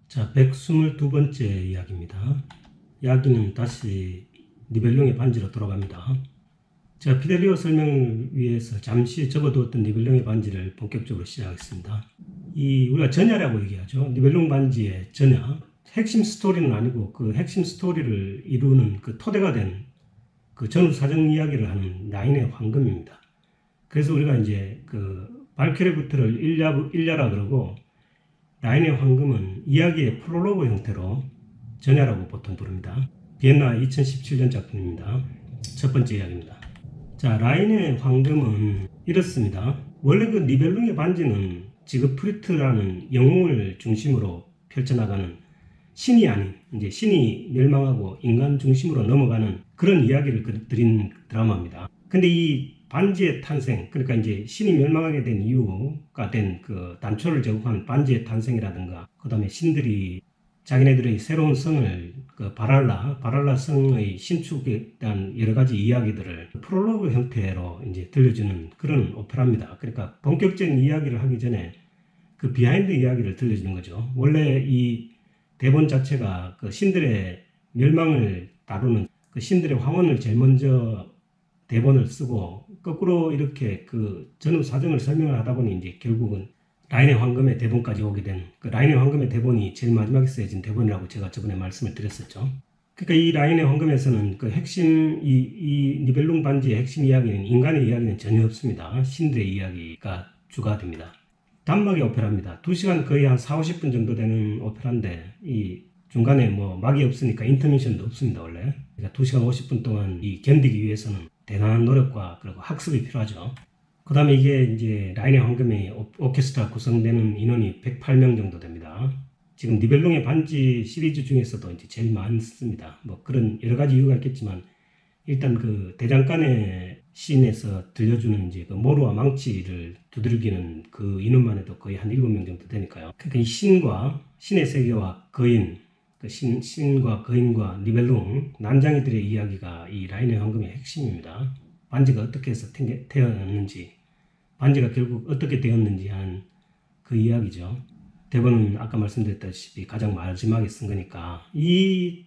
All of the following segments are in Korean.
자, 122번째 이야기입니다. 이야기는 다시 니벨룽의 반지로 돌아갑니다. 제가 피델리오 설명을 위해서 잠시 접어두었던 니벨룽의 반지를 본격적으로 시작하겠습니다. 우리가 전야라고 얘기하죠. 니벨룽 반지의 전야. 핵심 스토리는 아니고 그 핵심 스토리를 이루는 그 토대가 된 그 전후 사정 이야기를 하는 라인의 황금입니다. 그래서 우리가 이제 그 발케르부트를 일야라 그러고 라인의 황금은 이야기의 프롤로그 형태로 전야라고 보통 부릅니다. 비엔나 2017년 작품입니다. 첫 번째 이야기입니다. 자, 라인의 황금은 이렇습니다. 원래 그 니벨룽의 반지는 지그프리트라는 영웅을 중심으로 펼쳐나가는 신이 아닌 이제 신이 멸망하고 인간 중심으로 넘어가는 그런 이야기를 드린 드라마입니다. 근데 이 반지의 탄생, 그러니까 이제 신이 멸망하게 된 이유가 된 그 단초를 제공하는 반지의 탄생이라든가, 그 다음에 신들이 자기네들의 새로운 성을 그 바랄라 성의 신축에 대한 여러 가지 이야기들을 프롤로그 형태로 이제 들려주는 그런 오페라입니다. 그러니까 본격적인 이야기를 하기 전에 그 비하인드 이야기를 들려주는 거죠. 원래 이 대본 자체가 그 신들의 멸망을 다루는 그 신들의 황혼을 제일 먼저 대본을 쓰고 거꾸로 이렇게 그 전후 사정을 설명을 하다 보니 이제 결국은 라인의 황금의 대본까지 오게 된 그 라인의 황금의 대본이 제일 마지막에 쓰여진 대본이라고 제가 저번에 말씀을 드렸었죠. 그러니까 이 라인의 황금에서는 그 핵심 이 니벨룽 반지의 핵심 이야기는 인간의 이야기는 전혀 없습니다. 신들의 이야기가 주가 됩니다. 단막의 오페라입니다. 2시간 거의 한 40-50분 정도 되는 오페라인데 이 중간에 뭐 막이 없으니까 인터미션도 없습니다. 원래. 그러니까 2시간 50분 동안 이 견디기 위해서는 대단한 노력과 그리고 학습이 필요하죠. 그 다음에 이게 이제 라인의 황금의 오케스트라 구성되는 인원이 108명 정도 됩니다. 지금 니벨룽의 반지 시리즈 중에서도 이제 제일 많습니다. 뭐 그런 여러 가지 이유가 있겠지만 일단 그 대장간의 씬에서 들려주는 이제 그 모루와 망치를 두들기는 그 인원만 해도 거의 한 7명 정도 되니까요. 그러니까 이 신의 세계와 거인, 그 신과 거인과 니벨룽, 난장이들의 이야기가 이 라인의 황금의 핵심입니다. 반지가 어떻게 해서 태어났는지, 반지가 결국 어떻게 되었는지 하는 그 이야기죠. 대본은 아까 말씀드렸다시피 가장 마지막에 쓴 거니까 이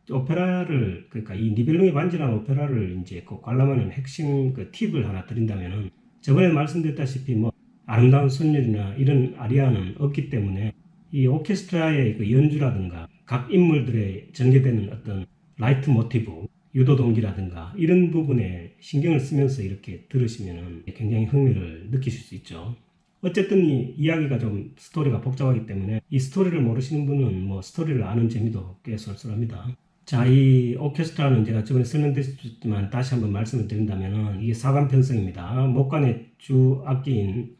오페라를, 그러니까 이 니벨룽의 반지라는 오페라를 이제 그 관람하는 핵심 그 팁을 하나 드린다면은, 저번에 말씀드렸다시피 뭐 아름다운 선율이나 이런 아리아는 없기 때문에 이 오케스트라의 그 연주라든가 각 인물들의 전개되는 어떤 라이트 모티브, 유도 동기라든가 이런 부분에 신경을 쓰면서 이렇게 들으시면은 굉장히 흥미를 느끼실 수 있죠. 어쨌든 이 이야기가 좀 스토리가 복잡하기 때문에 이 스토리를 모르시는 분은 뭐 스토리를 아는 재미도 꽤 쏠쏠합니다. 자, 이 오케스트라는 제가 저번에 설명드렸지만 다시 한번 말씀을 드린다면은 이게 사관 편성입니다. 목관의 주 악기인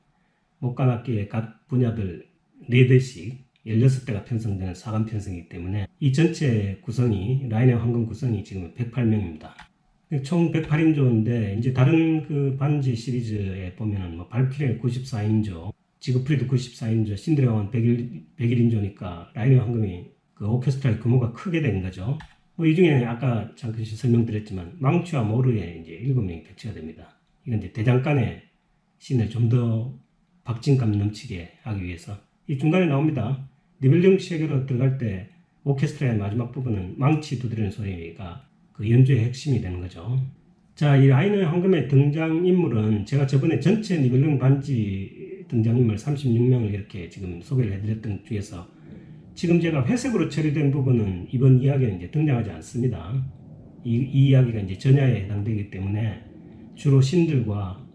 목관 악기의 각 분야별 4대씩 16대가 편성되는 사관 편성이기 때문에 이 전체 구성이 라인의 황금 구성이 지금 108명입니다. 총 108인조인데 이제 다른 그 반지 시리즈에 보면은 뭐 발키리는 94인조, 지그프리드 94인조, 신드레왕은 101인조니까 라인의 황금이 그 오케스트라의 규모가 크게 된 거죠. 뭐 이 중에 아까 잠깐 설명드렸지만 망치와 모르에 이제 7명이 배치가 됩니다. 이건 이제 대장간의 씬을 좀 더 박진감 넘치게 하기 위해서 이 중간에 나옵니다. 니벨룽 세계로 들어갈 때 오케스트라의 마지막 부분은 망치 두드리는 소리가 그 연주의 핵심이 되는 거죠. 자, 이 라인의 황금의 등장인물은 제가 저번에 전체 니벨룽 반지 등장인물 36명을 이렇게 지금 소개를 해드렸던 중에서 지금 제가 회색으로 처리된 부분은 이번 이야기는 이제 등장하지 않습니다. 이 이야기가 이제 전야에 해당되기 때문에 주로 신들과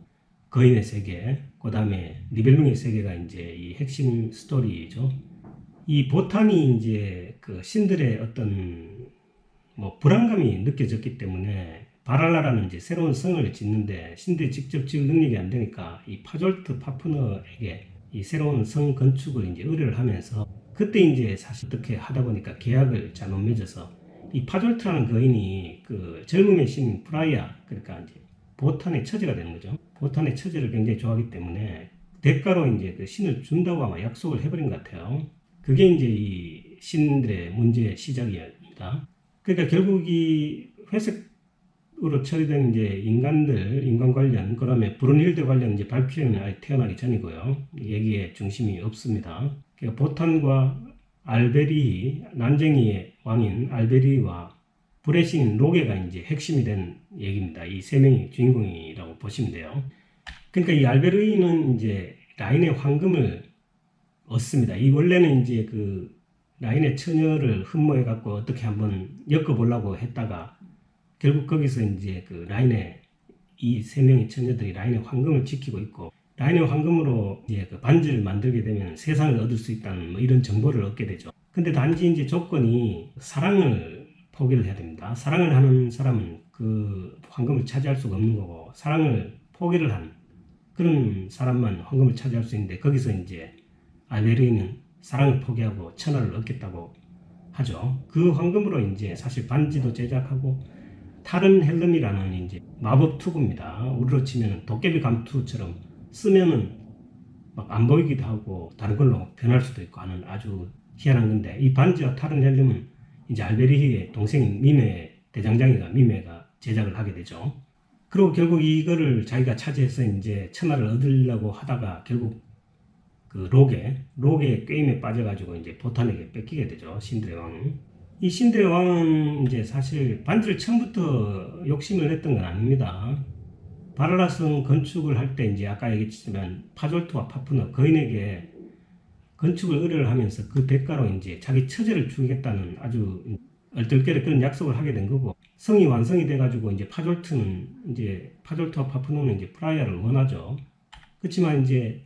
거인의 세계, 그 다음에 니벨룽의 세계가 이제 이 핵심 스토리죠. 이 보탄이 이제 그 신들의 어떤 뭐 불안감이 느껴졌기 때문에 바랄라라는 이제 새로운 성을 짓는데 신들이 직접 지을 능력이 안 되니까 이 파졸트 파프너에게 이 새로운 성 건축을 이제 의뢰를 하면서 그때 이제 사실 어떻게 하다 보니까 계약을 잘못 맺어서 이 파졸트라는 거인이 그 젊음의 신 프라이아, 그러니까 이제 보탄의 처제가 되는 거죠. 보탄의 처제를 굉장히 좋아하기 때문에 대가로 이제 그 신을 준다고 아마 약속을 해버린 것 같아요. 그게 이제 이 신들의 문제의 시작이었습니다. 그러니까 결국 이 회색으로 처리된 이제 인간 관련, 그 다음에 브룬힐드 관련 이제 발표는 아예 태어나기 전이고요. 얘기에 중심이 없습니다. 그러니까 보탄과 난쟁이의 왕인 알베리히와 불의 신인 로게가 이제 핵심이 된 얘기입니다. 이 세 명이 주인공이라고 보시면 돼요. 그러니까 이 알베리히는 이제 라인의 황금을 얻습니다. 이 원래는 이제 그 라인의 처녀를 흠모해 갖고 어떻게 한번 엮어보려고 했다가 결국 거기서 이제 그 라인의 이 세 명의 처녀들이 라인의 황금을 지키고 있고, 라인의 황금으로 이제 그 반지를 만들게 되면 세상을 얻을 수 있다는 뭐 이런 정보를 얻게 되죠. 근데 단지 이제 조건이 사랑을 포기를 해야 됩니다. 사랑을 하는 사람은 그 황금을 차지할 수가 없는 거고, 사랑을 포기를 한 그런 사람만 황금을 차지할 수 있는데, 거기서 이제 알베리히는 사랑을 포기하고 천하를 얻겠다고 하죠. 그 황금으로 이제 사실 반지도 제작하고, 타른 헬름이라는 이제 마법 투구입니다. 우리로 치면 도깨비 감투처럼 쓰면은 막 안 보이기도 하고 다른 걸로 변할 수도 있고 하는 아주 희한한 건데, 이 반지와 타른 헬름은 이제 알베리히의 동생인 미메 대장장이가 미메가 제작을 하게 되죠. 그리고 결국 이거를 자기가 차지해서 이제 천하를 얻으려고 하다가 결국 그 로게 게임에 빠져가지고 이제 보탄에게 뺏기게 되죠. 신들의 왕이. 이 신들의 왕은 이제 사실 반지를 처음부터 욕심을 냈던 건 아닙니다. 바랄라성 건축을 할 때 이제 아까 얘기했지만 파졸트와 파푸너 거인에게 건축을 의뢰를 하면서 그 대가로 이제 자기 처제를 주겠다는 아주 얼떨결에 그런 약속을 하게 된 거고, 성이 완성이 돼가지고 이제 파졸트와 파푸너는 이제 프라이아를 원하죠. 그렇지만 이제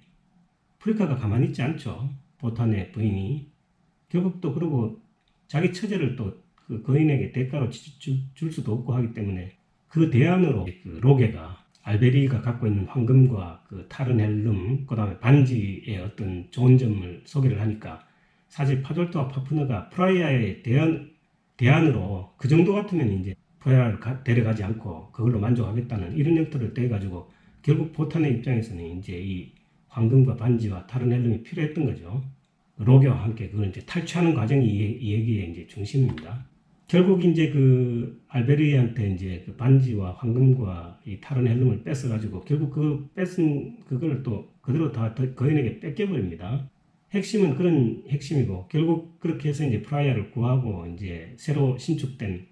프리카가 가만히 있지 않죠. 보탄의 부인이. 결국 또 그러고 자기 처제를 또 그 거인에게 대가로 줄 수도 없고 하기 때문에 그 대안으로 그 로게가 알베리히가 갖고 있는 황금과 그 타른 헬름, 그 다음에 반지의 어떤 좋은 점을 소개를 하니까, 사실 파졸트와 파푸너가 프라이아의 대안으로 그 정도 같으면 이제 프라이아를 데려가지 않고 그걸로 만족하겠다는 이런 영토를 떼가지고 결국 보탄의 입장에서는 이제 이 황금과 반지와 타른 헬름이 필요했던 거죠. 로게와 함께 그걸 이제 탈취하는 과정이 이 얘기의 이제 중심입니다. 결국 이제 그 알베리히한테 이제 그 반지와 황금과 이 타른 헬름을 뺏어가지고 결국 그 뺏은 그걸 또 그대로 다 거인에게 뺏겨버립니다. 핵심은 그런 핵심이고, 결국 그렇게 해서 이제 프라이아를 구하고 이제 새로 신축된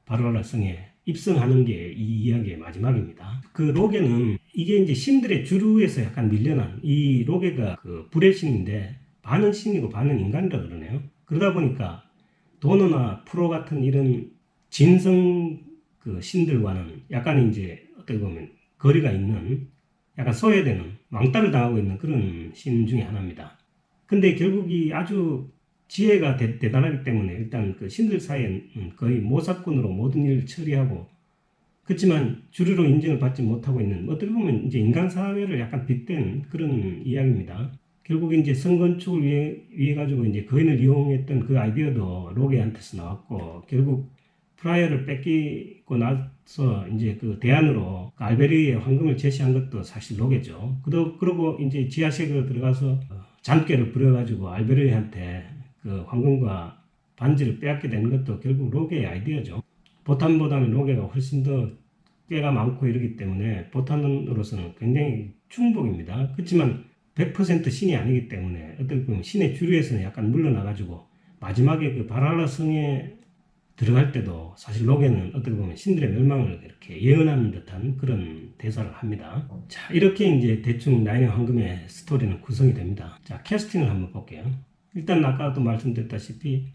바랄라 성에 입성하는 게 이 이야기의 마지막입니다. 그 로게는 이게 이제 신들의 주류에서 약간 밀려난, 이 로게가 그 불의 신인데 반은 신이고 반은 인간이라 그러네요. 그러다 보니까 도너나 프로 같은 이런 진성 그 신들과는 약간 이제 어떻게 보면 거리가 있는, 약간 소외되는, 왕따를 당하고 있는 그런 신 중에 하나입니다. 근데 결국 이 아주 지혜가 대단하기 때문에 일단 그 신들 사이에는 거의 모사꾼으로 모든 일을 처리하고, 그렇지만 주류로 인정을 받지 못하고 있는, 어떻게 보면 이제 인간 사회를 약간 빗댄 그런 이야기입니다. 결국 이제 성건축을 위해 가지고 이제 거인을 이용했던 그 아이디어도 로게한테서 나왔고, 결국 프라이어를 뺏기고 나서 이제 그 대안으로 알베리히의 황금을 제시한 것도 사실 로게죠. 그러고 이제 지하실에 들어가서 잔꾀를 부려가지고 알베리히한테 그 황금과 반지를 빼앗게 되는 것도 결국 로게의 아이디어죠. 보탄보다는 로게가 훨씬 더 꾀가 많고 이러기 때문에 보탄으로서는 굉장히 충복입니다. 그렇지만 100% 신이 아니기 때문에 어떻게 보면 신의 주류에서는 약간 물러나가지고 마지막에 그 바랄라 성에 들어갈 때도 사실 로게는 어떻게 보면 신들의 멸망을 이렇게 예언하는 듯한 그런 대사를 합니다. 자, 이렇게 이제 대충 라인의 황금의 스토리는 구성이 됩니다. 자, 캐스팅을 한번 볼게요. 일단 아까도 말씀드렸다시피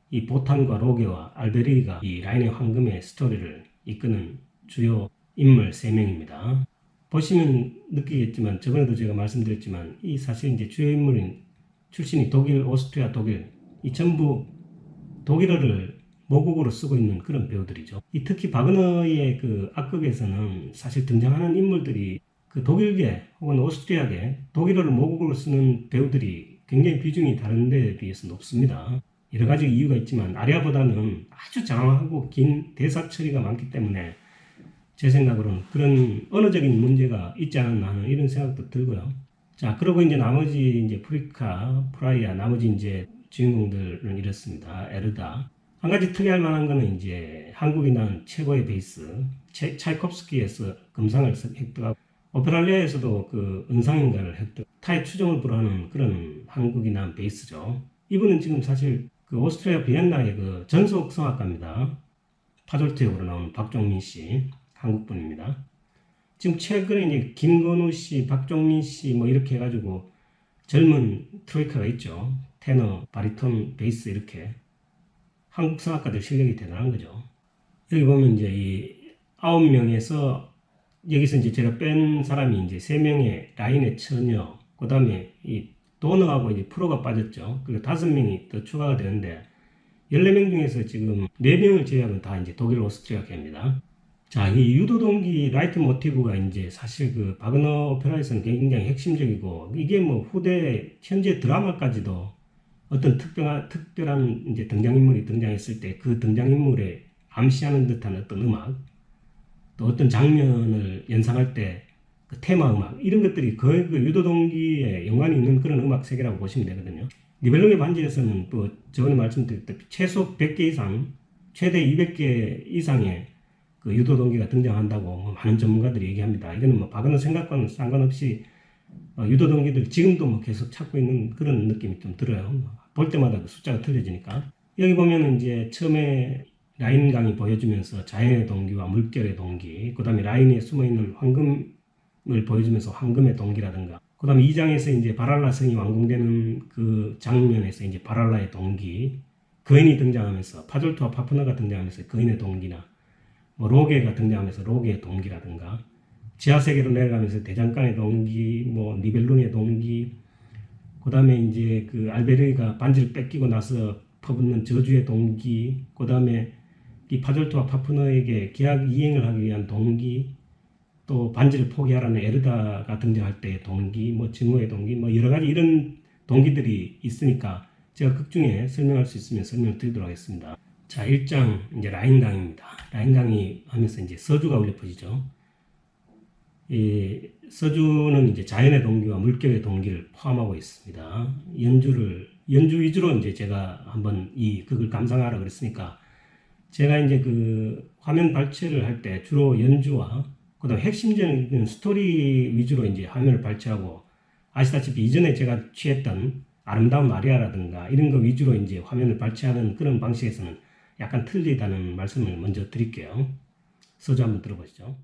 이 보탄과 로게와 알베리히가 이 라인의 황금의 스토리를 이끄는 주요 인물 3명입니다. 보시면 느끼겠지만, 저번에도 제가 말씀드렸지만, 이 사실 이제 주요 인물인 출신이 독일, 오스트리아, 독일, 이 전부 독일어를 모국어로 쓰고 있는 그런 배우들이죠. 이 특히 바그너의 그 악극에서는 사실 등장하는 인물들이 그 독일계 혹은 오스트리아계 독일어를 모국어로 쓰는 배우들이 굉장히 비중이 다른 데에 비해서 높습니다. 여러 가지 이유가 있지만 아리아보다는 아주 장황하고 긴 대사 처리가 많기 때문에 제 생각으로는 그런 언어적인 문제가 있지 않았나 하는 이런 생각도 들고요. 자, 그리고 이제 나머지 이제 프리카, 프라이아, 나머지 이제 주인공들은 이렇습니다. 에르다. 한 가지 특이할 만한 거는 이제 한국이 낳은 최고의 베이스, 차이콥스키에서 금상을 획득하고, 오페랄리아에서도 그 은상인가를 획득, 타의 추종을 불허하는 그런 한국이 낳은 베이스죠. 이분은 지금 사실 그 오스트리아 비엔나의 그 전속 성악가입니다. 파졸트 역으로 나오는 박종민 씨, 한국분입니다. 지금 최근에 이제 김건우 씨, 박종민 씨 뭐 이렇게 해가지고 젊은 트로이카가 있죠. 테너, 바리톤, 베이스 이렇게 한국 성악가들 실력이 대단한 거죠. 여기 보면 이제 이 9명에서 여기서 이제 제가 뺀 사람이 이제 3명의 라인의 처녀, 그 다음에 이 도너하고 이제 프로가 빠졌죠. 그리고 5명이 더 추가가 되는데 14명 중에서 지금 4명을 제외하면 다 이제 독일 오스트리아계입니다. 자, 이 유도 동기 라이트 모티브가 이제 사실 그 바그너 오페라에서는 굉장히 핵심적이고 이게 뭐 후대 현재 드라마까지도 어떤 특별한 이제 등장인물이 등장했을 때 그 등장인물에 암시하는 듯한 어떤 음악, 또 어떤 장면을 연상할 때 그 테마 음악 이런 것들이 거의 그 유도 동기에 연관이 있는 그런 음악 세계라고 보시면 되거든요. 니벨룽의 반지에서는 또 저번에 말씀드렸듯이 최소 100개 이상, 최대 200개 이상의 그 유도 동기가 등장한다고 뭐 많은 전문가들이 얘기합니다. 이거는 뭐 바그너 생각과는 상관없이 유도 동기들 지금도 뭐 계속 찾고 있는 그런 느낌이 좀 들어요. 볼 때마다 그 숫자가 틀려지니까. 여기 보면은 이제 처음에 라인 강이 보여주면서 자연의 동기와 물결의 동기, 그 다음에 라인에 숨어있는 황금을 보여주면서 황금의 동기라든가, 그 다음에 2장에서 이제 바랄라 성이 완공되는 그 장면에서 이제 바랄라의 동기, 거인이 등장하면서 파졸토와 파프너가 등장하면서 거인의 동기나, 뭐 로게가 등장하면서 로게의 동기라든가, 지하세계로 내려가면서 대장간의 동기, 뭐 니벨룽의 동기, 그 다음에 이제 그 알베르가 반지를 뺏기고 나서 퍼붓는 저주의 동기, 그 다음에 이 파졸토와 파프너에게 계약 이행을 하기 위한 동기, 또 반지를 포기하라는 에르다가 등장할 때의 동기, 뭐 증오의 동기, 뭐 여러 가지 이런 동기들이 있으니까 제가 극중에 설명할 수 있으면 설명을 드리도록 하겠습니다. 자, 1장 이제 라인 강입니다. 라인 강의 하면서 이제 서주가 울려 퍼지죠. 이 서주는 이제 자연의 동기와 물결의 동기를 포함하고 있습니다. 연주 위주로 이제 제가 한번 이 극을 감상하라 그랬으니까 제가 이제 그 화면 발췌를 할 때 주로 연주와 그다음 핵심적인 스토리 위주로 이제 화면을 발췌하고 아시다시피 이전에 제가 취했던 아름다운 마리아라든가 이런 거 위주로 이제 화면을 발췌하는 그런 방식에서는 약간 틀리다는 말씀을 먼저 드릴게요. 서주 한번 들어보시죠.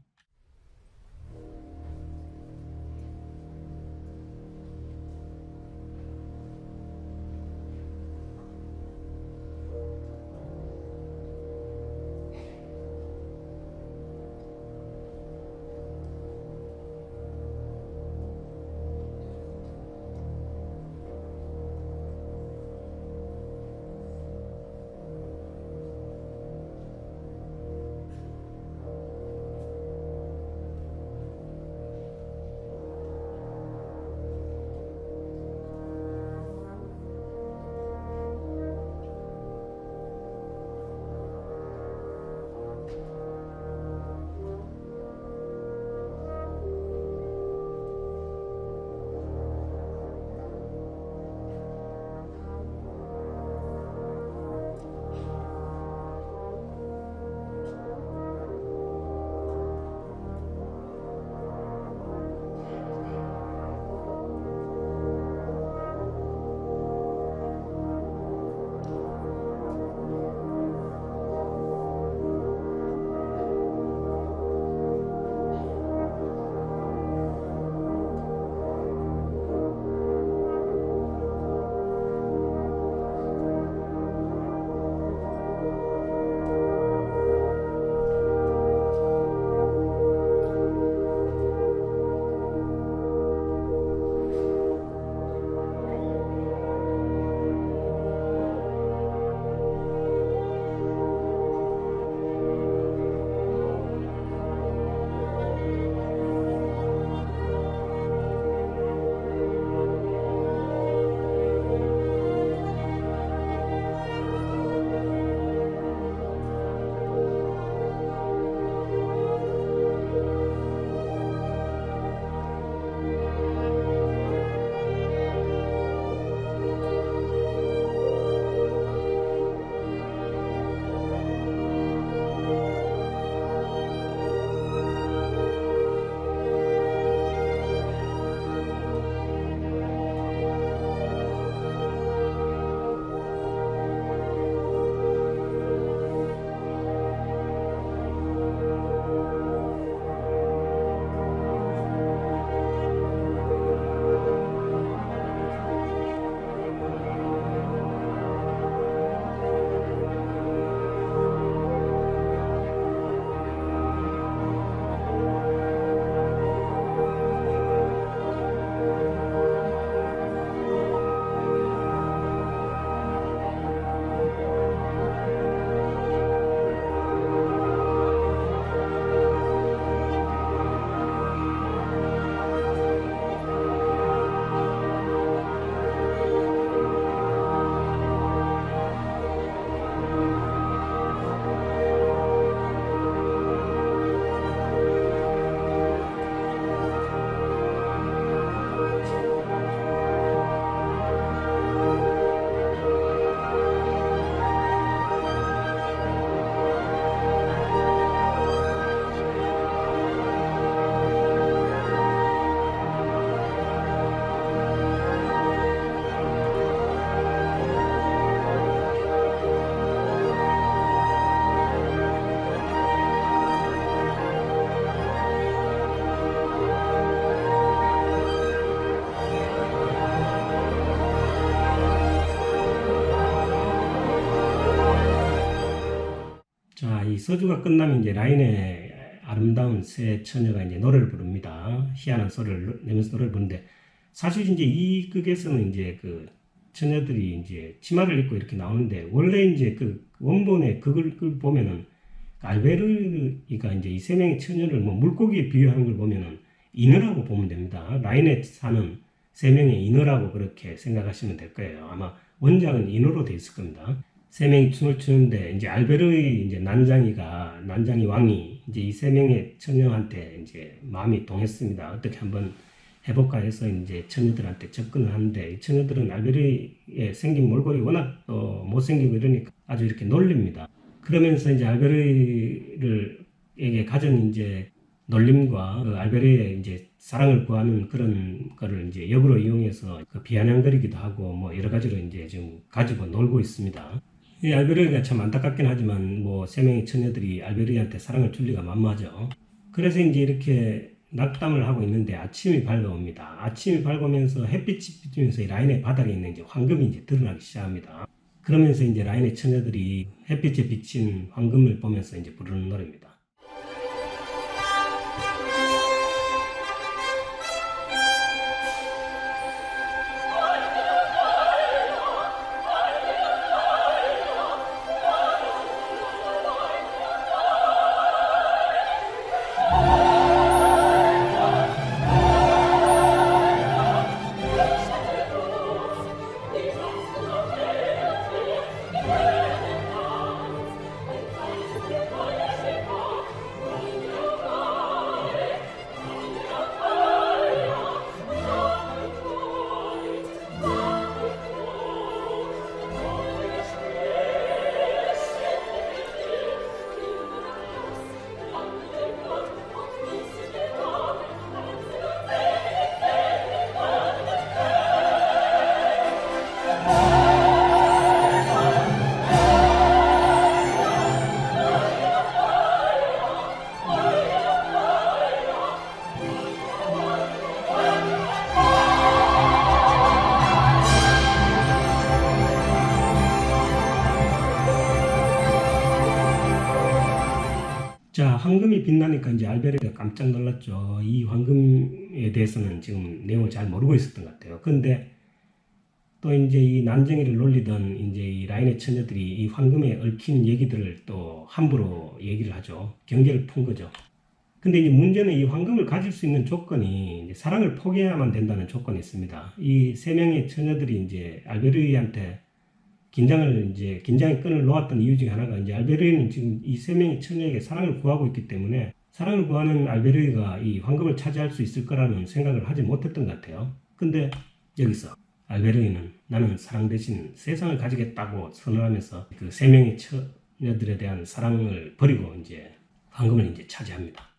이 서주가 끝나면 이제 라인의 아름다운 새 처녀가 이제 노래를 부릅니다. 희한한 소리를 내면서 노래를 부르는데, 사실 이제 이 극에서는 이제 그 처녀들이 이제 치마를 입고 이렇게 나오는데, 원래 이제 그 원본의 극을 보면은 알베르이가 이제 이 세 명의 처녀를 뭐 물고기에 비유하는 걸 보면은 인어라고 보면 됩니다. 라인에 사는 세 명의 인어라고 그렇게 생각하시면 될 거예요. 아마 원작은 인어로 돼 있을 겁니다. 세 명이 춤을 추는데, 이제 알베르의 이제 난장이 왕이 이제 이 세 명의 처녀한테 이제 마음이 동했습니다. 어떻게 한번 해볼까 해서 이제 처녀들한테 접근을 하는데, 이 처녀들은 알베르의 생긴 몰골이 워낙 못생기고 이러니까 아주 이렇게 놀립니다. 그러면서 이제 알베르에게 가진 이제 놀림과 그 알베르의 이제 사랑을 구하는 그런 거를 이제 역으로 이용해서 그 비아냥거리기도 하고 뭐 여러 가지로 이제 지금 가지고 놀고 있습니다. 이 알베르가 참 안타깝긴 하지만 뭐 세 명의 처녀들이 알베르한테 사랑을 줄 리가 만무하죠. 그래서 이제 이렇게 낙담을 하고 있는데 아침이 밝아옵니다. 아침이 밝으면서 햇빛이 비추면서 이 라인의 바닥에 있는 이제 황금이 이제 드러나기 시작합니다. 그러면서 이제 라인의 처녀들이 햇빛에 비친 황금을 보면서 이제 부르는 노래입니다. 자, 황금이 빛나니까 이제 알베르가 깜짝 놀랐죠. 이 황금에 대해서는 지금 내용을 잘 모르고 있었던 것 같아요. 근데 또 이제 이 난쟁이를 놀리던 이제 이 라인의 처녀들이 이 황금에 얽힌 얘기들을 또 함부로 얘기를 하죠. 경계를 푼 거죠. 근데 이제 문제는 이 황금을 가질 수 있는 조건이 이제 사랑을 포기해야만 된다는 조건이 있습니다. 이 세 명의 처녀들이 이제 알베르한테 긴장의 끈을 놓았던 이유 중에 하나가 이제 알베르는 지금 이 세 명의 처녀에게 사랑을 구하고 있기 때문에 사랑을 구하는 알베르가 이 황금을 차지할 수 있을 거라는 생각을 하지 못했던 것 같아요. 근데 여기서 알베르는 나는 사랑 대신 세상을 가지겠다고 선언하면서 그 세 명의 처녀들에 대한 사랑을 버리고 이제 황금을 이제 차지합니다.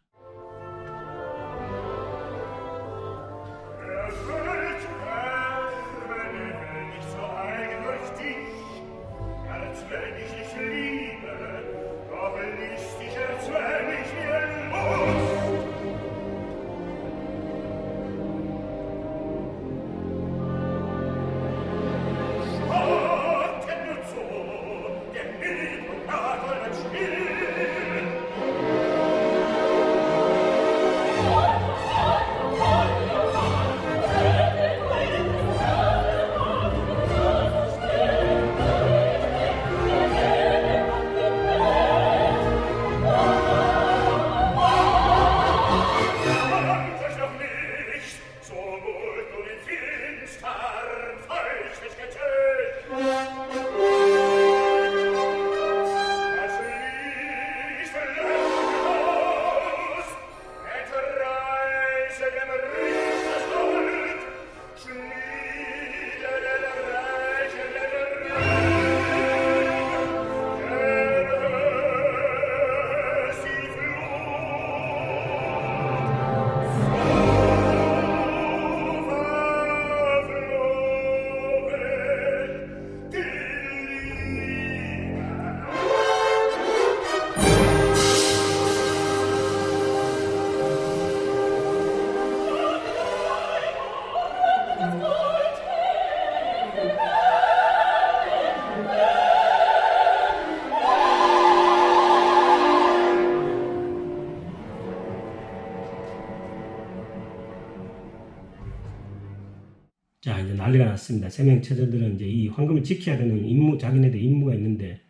난리가 났습니다. 세 명 처자들은 이제 이 황금을 지켜야 되는 임무, 자기네들 임무가 있는데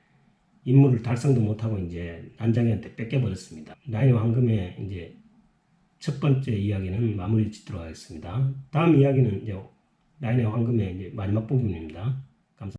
임무를 달성도 못하고 이제 난장이한테 뺏겨버렸습니다. 라인의 황금의 이제 첫 번째 이야기는 마무리 짓도록 하겠습니다. 다음 이야기는 이제 라인의 황금의 이제 마지막 부분입니다.